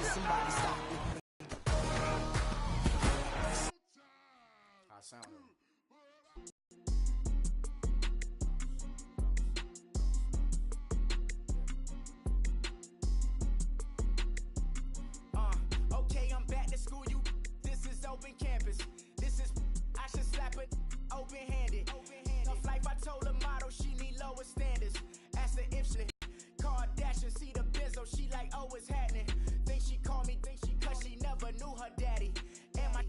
somebody stop it. I sound okay, I'm back to school. This is open campus. This is I should slap it open-handed. Tough life, I told her motto, she need lower standards. Asked her if she Kardashian, see the benzo, she like, oh, it's happening. Think she called me, cause she never knew her daddy. And my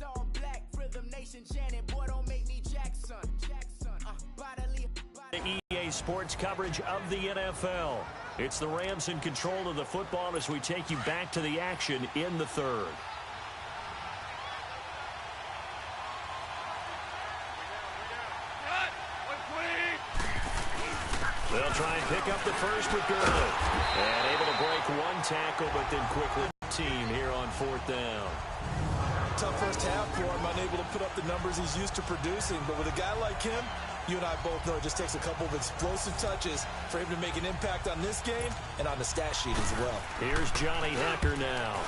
all black, Rhythm Nation Janet, boy, don't make me Jackson. The EA Sports coverage of the NFL. It's the Rams in control of the football as we take you back to the action in the third. They'll try and pick up the first with Gurley. And able to break one tackle, but then quickly team here on fourth down. Tough first half for him, unable to put up the numbers he's used to producing. But with a guy like him, you and I both know it just takes a couple of explosive touches for him to make an impact on this game and on the stat sheet as well. Here's Johnny Hecker now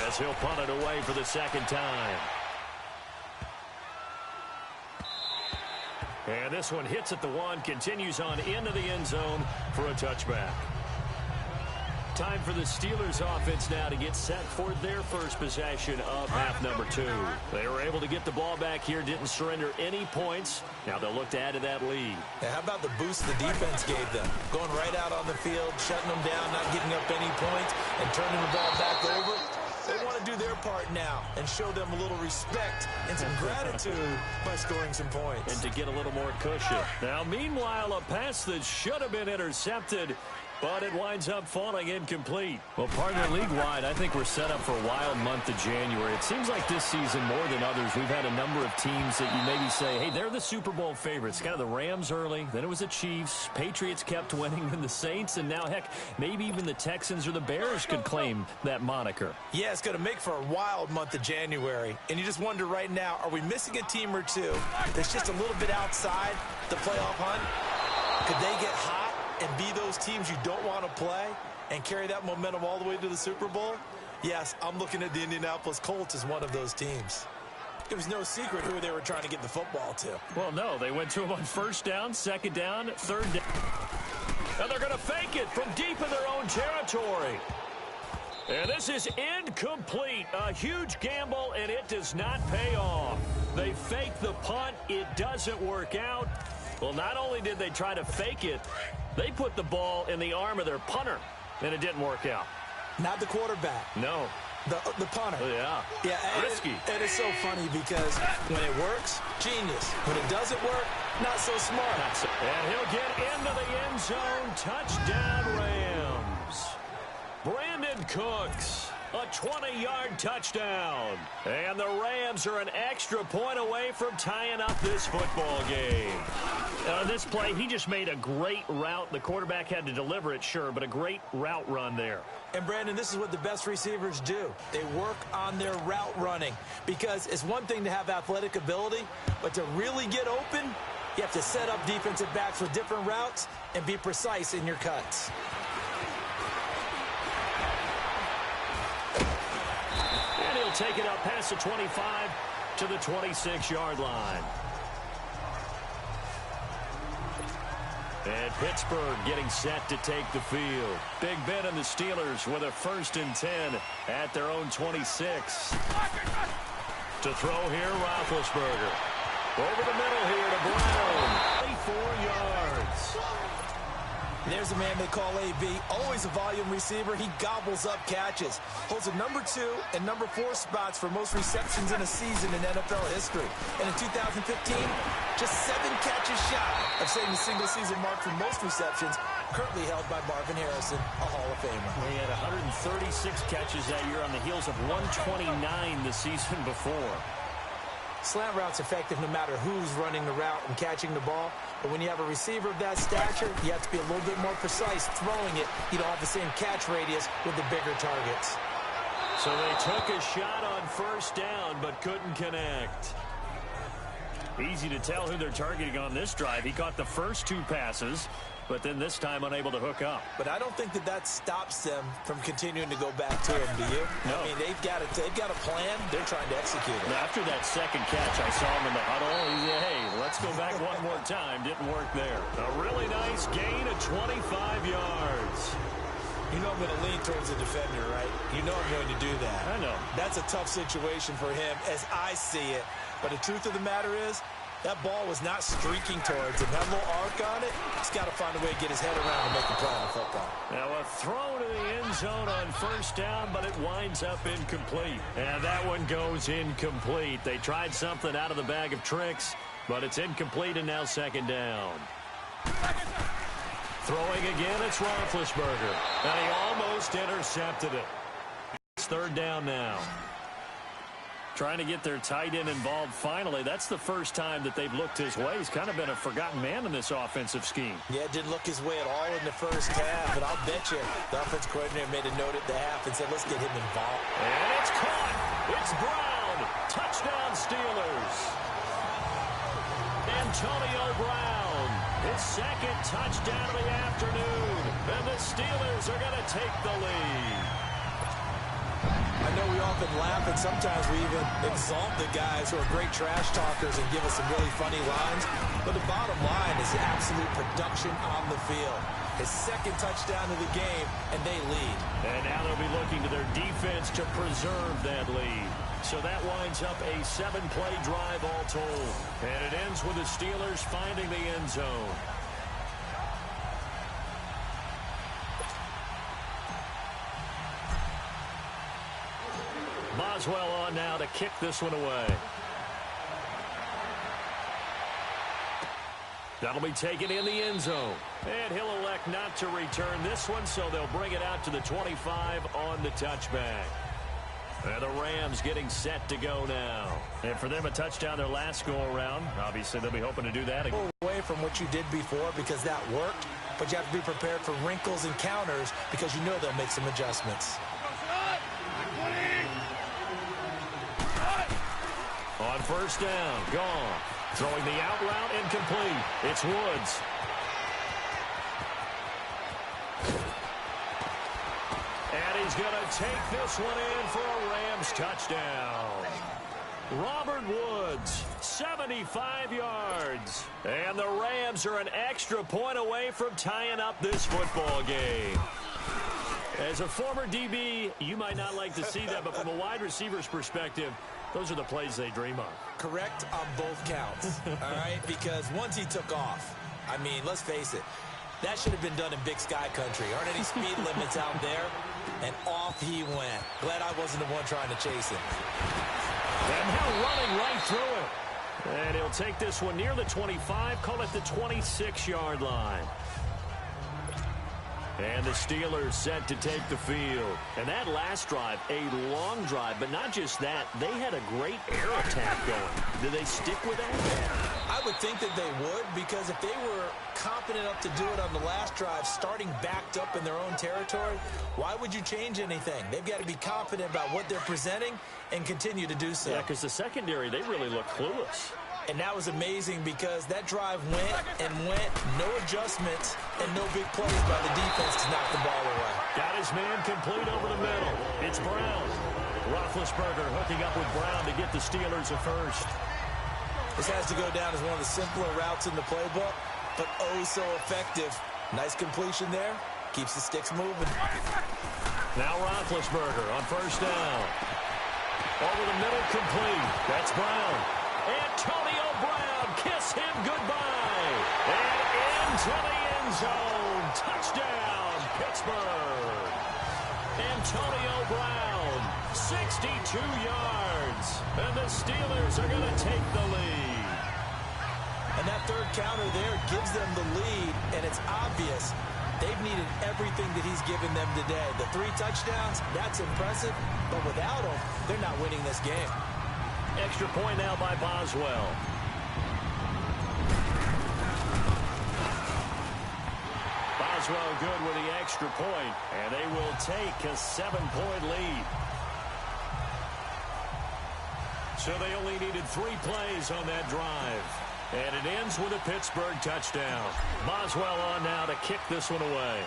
as he'll punt it away for the second time. And this one hits at the one, continues on into the end zone for a touchback. Time for the Steelers offense now to get set for their first possession of half number 2. They were able to get the ball back here, didn't surrender any points. Now they'll look to add to that lead. Yeah, how about the boost the defense gave them? Going right out on the field, shutting them down, not giving up any points, and turning the ball back over. They want to do their part now and show them a little respect and some gratitude by scoring some points. And to get a little more cushion. Now, meanwhile, a pass that should have been intercepted, but it winds up falling incomplete. Well, partner, league-wide, I think we're set up for a wild month of January. It seems like this season, more than others, we've had a number of teams that you maybe say, hey, they're the Super Bowl favorites. Kind of the Rams early, then it was the Chiefs. Patriots kept winning, then the Saints, and now, heck, maybe even the Texans or the Bears could claim that moniker. Yeah, it's going to make for a wild month of January. And you just wonder right now, are we missing a team or two that's just a little bit outside the playoff hunt? Could they get hot and be those teams you don't want to play and carry that momentum all the way to the Super Bowl? Yes, I'm looking at the Indianapolis Colts as one of those teams. It was no secret who they were trying to get the football to. Well, no, they went to him on first down, second down, third down. And they're going to fake it from deep in their own territory. And this is incomplete. A huge gamble, and it does not pay off. They fake the punt. It doesn't work out. Well, not only did they try to fake it, they put the ball in the arm of their punter, and it didn't work out. Not the quarterback. No. The punter. Yeah. Yeah. Risky. And it's so funny because when it works, genius. When it doesn't work, not so smart. And he'll get into the end zone. Touchdown, Rams. Brandon Cooks, a 20-yard touchdown. And the Rams are an extra point away from tying up this football game. On this play, he just made a great route. The quarterback had to deliver it, sure, but a great route run there. And, Brandon, this is what the best receivers do. They work on their route running because it's one thing to have athletic ability, but to really get open, you have to set up defensive backs with different routes and be precise in your cuts. And he'll take it up past the 25 to the 26-yard line. And Pittsburgh getting set to take the field. Big Ben and the Steelers with a 1st and 10 at their own 26. To throw here, Roethlisberger. Over the middle here to Brown. 24 yards. There's a man they call AB, always a volume receiver. He gobbles up catches. Holds the number 2 and number 4 spots for most receptions in a season in NFL history. And in 2015, just 7 catches shy of setting the single-season mark for most receptions, currently held by Marvin Harrison, a Hall of Famer. He had 136 catches that year on the heels of 129 the season before. Slant route's effective no matter who's running the route and catching the ball. But when you have a receiver of that stature, you have to be a little bit more precise throwing it. You don't have the same catch radius with the bigger targets. So they took a shot on first down, but couldn't connect. Easy to tell who they're targeting on this drive. He caught the first 2 passes. but then this time unable to hook up. But I don't think that stops them from continuing to go back to him, do you? No. I mean, they've got a plan. They're trying to execute it. After that second catch, I saw him in the huddle. He said, hey, let's go back one more time. Didn't work there. A really nice gain of 25 yards. You know I'm going to lean towards the defender, right? You know I'm going to do that. I know. That's a tough situation for him as I see it. But the truth of the matter is, that ball was not streaking towards him. That little arc on it, he's got to find a way to get his head around and make a play on the football. Now a throw to the end zone on first down, but it winds up incomplete. And that one goes incomplete. They tried something out of the bag of tricks, but it's incomplete and now second down. Throwing again, it's Roethlisberger. And he almost intercepted it. It's third down now. Trying to get their tight end involved finally. That's the first time that they've looked his way. He's kind of been a forgotten man in this offensive scheme. Yeah, it didn't look his way at all in the first half, but I'll bet you the offense coordinator made a note at the half and said, let's get him involved. And it's caught. It's Brown. Touchdown Steelers. Antonio Brown. His second touchdown of the afternoon. And the Steelers are going to take the lead. I know we often laugh, and sometimes we even exalt the guys who are great trash talkers and give us some really funny lines. But the bottom line is the absolute production on the field. His second touchdown of the game, and they lead. And now they'll be looking to their defense to preserve that lead. So that winds up a 7-play drive all told. And it ends with the Steelers finding the end zone. Boswell on now to kick this one away. That'll be taken in the end zone. And he'll elect not to return this one, so they'll bring it out to the 25 on the touchback. And the Rams getting set to go now. And for them, a touchdown their last go-around. Obviously, they'll be hoping to do that again. Away from what you did before because that worked, but you have to be prepared for wrinkles and counters because you know they'll make some adjustments. On first down, gone. Throwing the out route, incomplete. It's Woods. And he's going to take this one in for a Rams touchdown. Robert Woods, 75 yards. And the Rams are an extra point away from tying up this football game. As a former DB, you might not like to see that, but from a wide receiver's perspective, those are the plays they dream of. Correct on both counts, all right? Because once he took off, I mean, let's face it, that should have been done in Big Sky country. Aren't any speed limits out there? And off he went. Glad I wasn't the one trying to chase him. And now running right through it. And he'll take this one near the 25, call it the 26-yard line. And the Steelers set to take the field. And that last drive, a long drive, but not just that. They had a great air attack going. Do they stick with that? I would think that they would, because if they were competent enough to do it on the last drive, starting backed up in their own territory, why would you change anything? They've got to be confident about what they're presenting and continue to do so. Yeah, because the secondary, they really look clueless. And that was amazing because that drive went and went, no adjustments, and no big plays by the defense to knock the ball away. Got his man complete over the middle. It's Brown. Roethlisberger hooking up with Brown to get the Steelers a first. This has to go down as one of the simpler routes in the playbook, but oh so effective. Nice completion there. Keeps the sticks moving. Now Roethlisberger on first down. Over the middle, complete. That's Brown. Antonio Brown, kiss him goodbye. And into the end zone. Touchdown, Pittsburgh. Antonio Brown, 62 yards. And the Steelers are going to take the lead. And that third counter there gives them the lead, and it's obvious they've needed everything that he's given them today. The 3 touchdowns, that's impressive, but without him, they're not winning this game. Extra point now by Boswell. Boswell good with the extra point, and they will take a 7-point lead. So they only needed 3 plays on that drive. And it ends with a Pittsburgh touchdown. Boswell on now to kick this one away.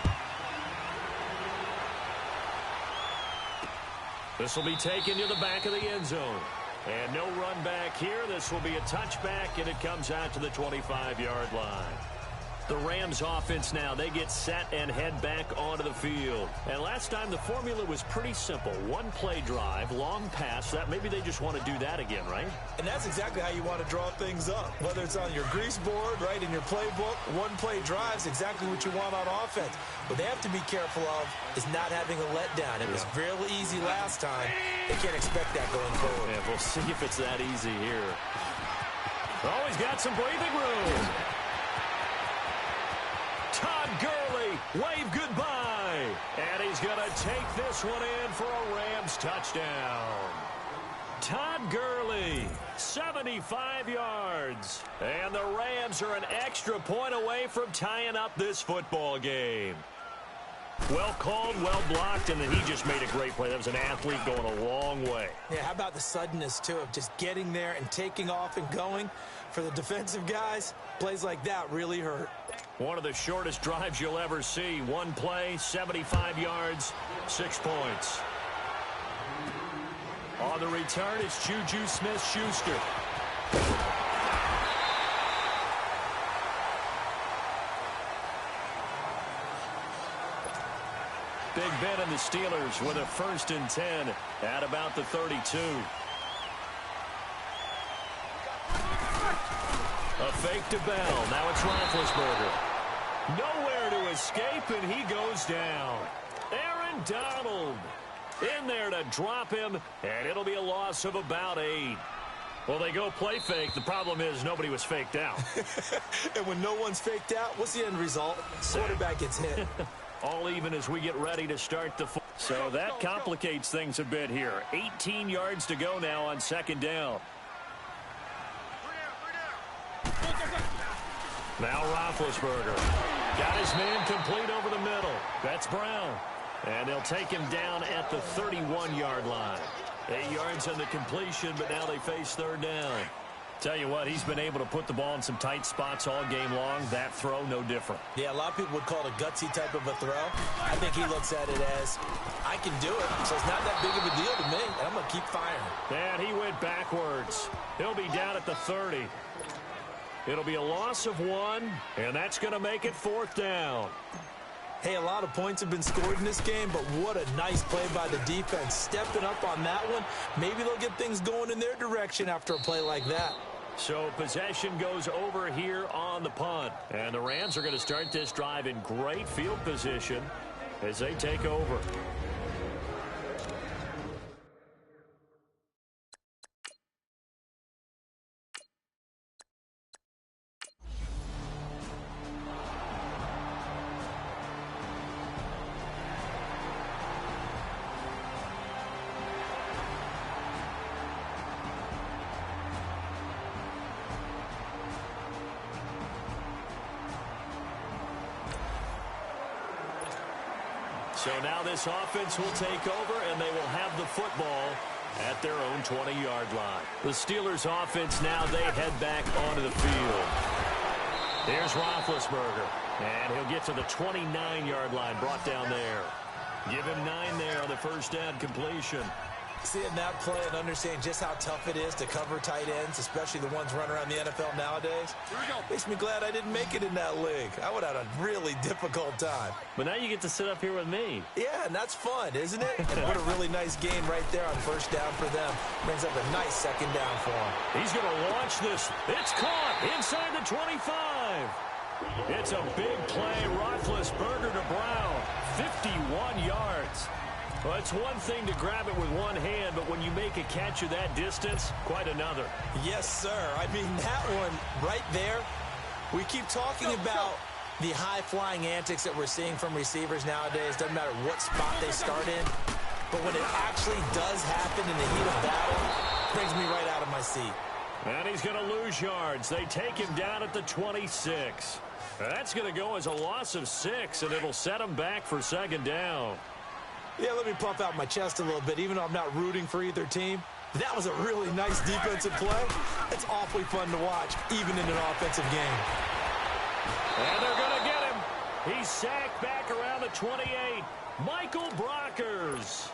This will be taken to the back of the end zone. And no run back here. This will be a touchback, and it comes out to the 25-yard line. The Rams offense now, they get set and head back onto the field. And last time the formula was pretty simple. One-play drive, long pass. That maybe they just want to do that again, right? And that's exactly how you want to draw things up. Whether it's on your grease board, right, in your playbook, one-play drives, exactly what you want on offense. What they have to be careful of is not having a letdown. It was real easy last time. They can't expect that going forward. Yeah, we'll see if it's that easy here. Always got some breathing room. Todd Gurley, wave goodbye. And he's going to take this one in for a Rams touchdown. Todd Gurley, 75 yards. And the Rams are an extra point away from tying up this football game. Well called, well blocked, and then he just made a great play. That was an athlete going a long way. Yeah, how about the suddenness, too, of just getting there and taking off and going? For the defensive guys, plays like that really hurt. One of the shortest drives you'll ever see. One play, 75 yards, 6 points. On the return, it's Juju Smith-Schuster. Big Ben and the Steelers with a 1st and 10 at about the 32. A fake to Bell. Now it's Roethlisberger. Nowhere to escape, and he goes down. Aaron Donald in there to drop him, and it'll be a loss of about 8. Well, they go play fake. The problem is nobody was faked out. And when no one's faked out, what's the end result? Quarterback gets hit. All even as we get ready to start the... So that complicates things a bit here. 18 yards to go now on 2nd down. Now Roethlisberger. Got his man complete over the middle. That's Brown. And they'll take him down at the 31-yard line. 8 yards on the completion, but now they face 3rd down. Tell you what, he's been able to put the ball in some tight spots all game long. That throw, no different. Yeah, a lot of people would call it a gutsy type of a throw. I think he looks at it as, I can do it, so it's not that big of a deal to me, and I'm going to keep firing. And he went backwards. He'll be down at the 30. It'll be a loss of 1, and that's going to make it 4th down. Hey, a lot of points have been scored in this game, but what a nice play by the defense. Stepping up on that one, maybe they'll get things going in their direction after a play like that. So possession goes over here on the punt. And the Rams are going to start this drive in great field position as they take over. So now this offense will take over, and they will have the football at their own 20-yard line. The Steelers offense now, they head back onto the field. Here's Roethlisberger, and he'll get to the 29-yard line, brought down there. Give him 9 there on the 1st down completion. Seeing that play and understanding just how tough it is to cover tight ends, especially the ones running around the NFL nowadays, makes me glad I didn't make it in that league. I would have had a really difficult time. But now you get to sit up here with me. Yeah, and that's fun, isn't it? And what a really nice game right there on 1st down for them. Brings up a nice 2nd down for him. He's going to launch this. It's caught inside the 25. It's a big play. Roethlisberger to Brown. 51 yards. Well, it's one thing to grab it with one hand, but when you make a catch of that distance, quite another. Yes, sir. I mean, that one right there, we keep talking about the high-flying antics that we're seeing from receivers nowadays. Doesn't matter what spot they start in. But when it actually does happen in the heat of battle, it brings me right out of my seat. And he's going to lose yards. They take him down at the 26. That's going to go as a loss of 6, and it'll set him back for 2nd down. Yeah, let me puff out my chest a little bit. Even though I'm not rooting for either team, That was a really nice defensive play. It's awfully fun to watch, even in an offensive game. And they're going to get him. He's sacked back around the 28. Michael Brockers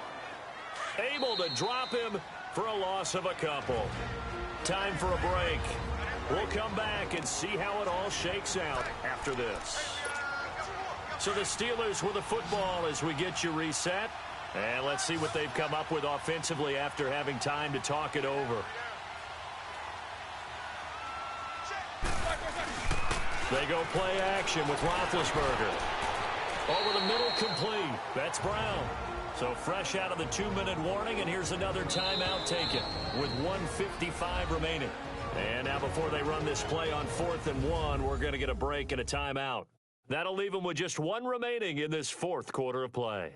able to drop him for a loss of a couple. Time for a break. We'll come back and see how it all shakes out after this. So the Steelers with the football as we get you reset. And let's see what they've come up with offensively after having time to talk it over. They go play action with Roethlisberger. Over the middle, complete. That's Brown. So fresh out of the 2-minute warning, and here's another timeout taken with 1:55 remaining. And now before they run this play on 4th and 1, we're going to get a break and a timeout. That'll leave them with just 1 remaining in this 4th quarter of play.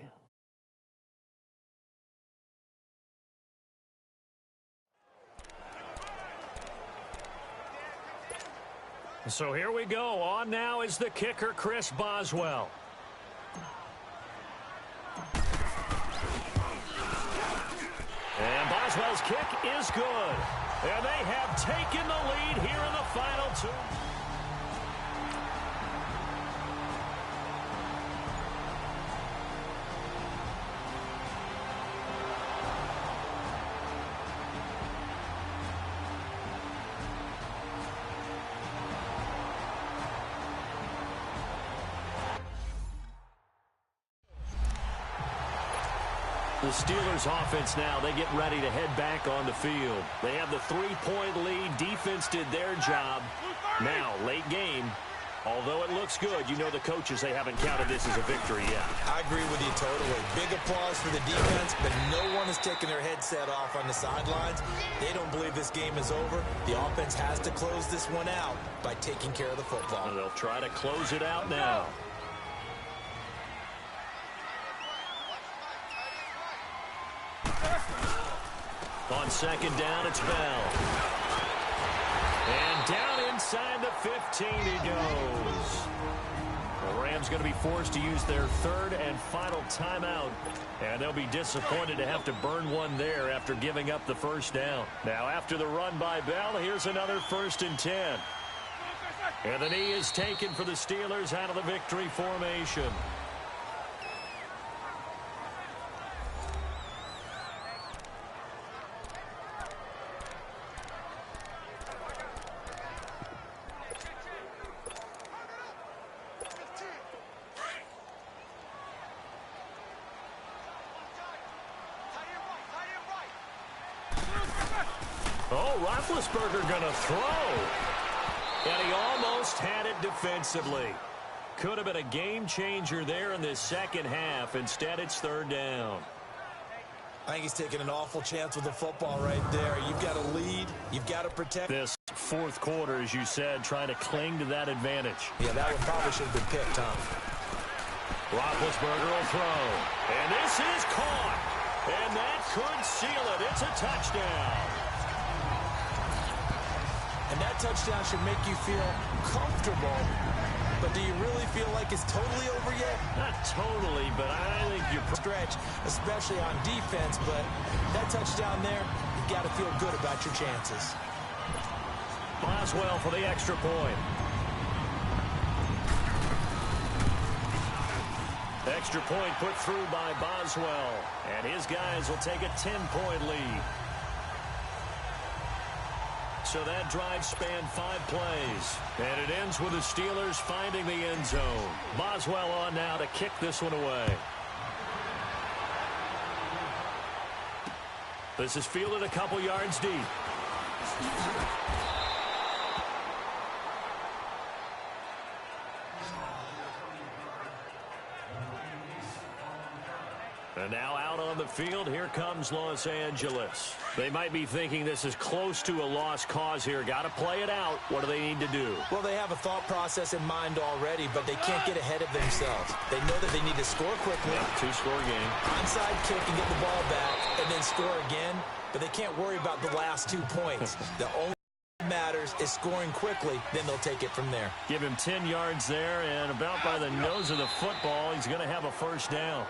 So here we go. On now is the kicker, Chris Boswell. And Boswell's kick is good. And they have taken the lead here in the final 2. The Steelers offense now, they get ready to head back on the field. They have the 3-point lead. Defense did their job. Now, late game, although it looks good, you know the coaches, they haven't counted this as a victory yet. I agree with you totally. Big applause for the defense, but no one is taking their headset off on the sidelines. They don't believe this game is over. The offense has to close this one out by taking care of the football. And they'll try to close it out now. On 2nd down, it's Bell. And down inside the 15 he goes. The Rams going to be forced to use their 3rd and final timeout. And they'll be disappointed to have to burn one there after giving up the 1st down. Now after the run by Bell, here's another 1st and 10. And the knee is taken for the Steelers out of the victory formation. Oh, Roethlisberger going to throw. And he almost had it defensively. Could have been a game changer there in this 2nd half. Instead, it's 3rd down. I think he's taking an awful chance with the football right there. You've got to lead. You've got to protect. This 4th quarter, as you said, trying to cling to that advantage. Yeah, that one probably should have been picked, huh? Roethlisberger will throw. And this is caught. And that could seal it. It's a touchdown. And that touchdown should make you feel comfortable. But do you really feel like it's totally over yet? Not totally, but I think you're stretch, especially on defense. But that touchdown there, you've got to feel good about your chances. Boswell for the extra point. Extra point put through by Boswell. And his guys will take a 10-point lead. So that drive spanned 5 plays. And it ends with the Steelers finding the end zone. Boswell on now to kick this one away. This is fielded a couple yards deep. And now out on the field, here comes Los Angeles. They might be thinking this is close to a lost cause here. Got to play it out. What do they need to do? Well, they have a thought process in mind already, but they can't get ahead of themselves. They know that they need to score quickly. Yeah, 2-score game. Onside kick and get the ball back, and then score again. But they can't worry about the last 2 points. The only thing that matters is scoring quickly. Then they'll take it from there. Give him 10 yards there, and about by the nose of the football, he's going to have a 1st down.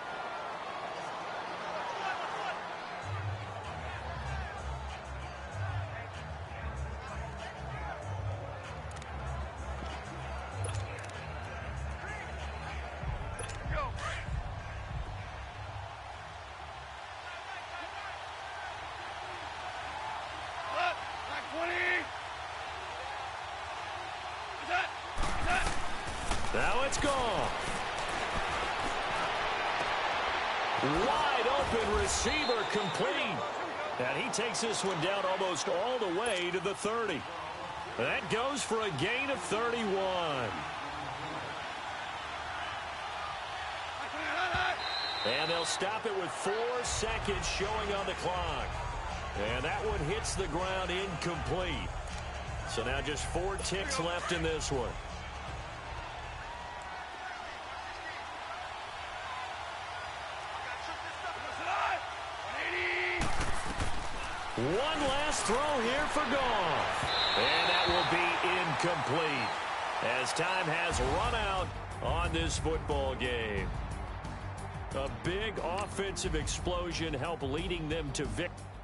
Now it's gone. Wide open receiver complete. And he takes this one down almost all the way to the 30. That goes for a gain of 31. And they'll stop it with 4 seconds showing on the clock. And that one hits the ground incomplete. So now just 4 ticks left in this one. One last throw here for Goff. And that will be incomplete as time has run out on this football game. A big offensive explosion helped leading them to victory.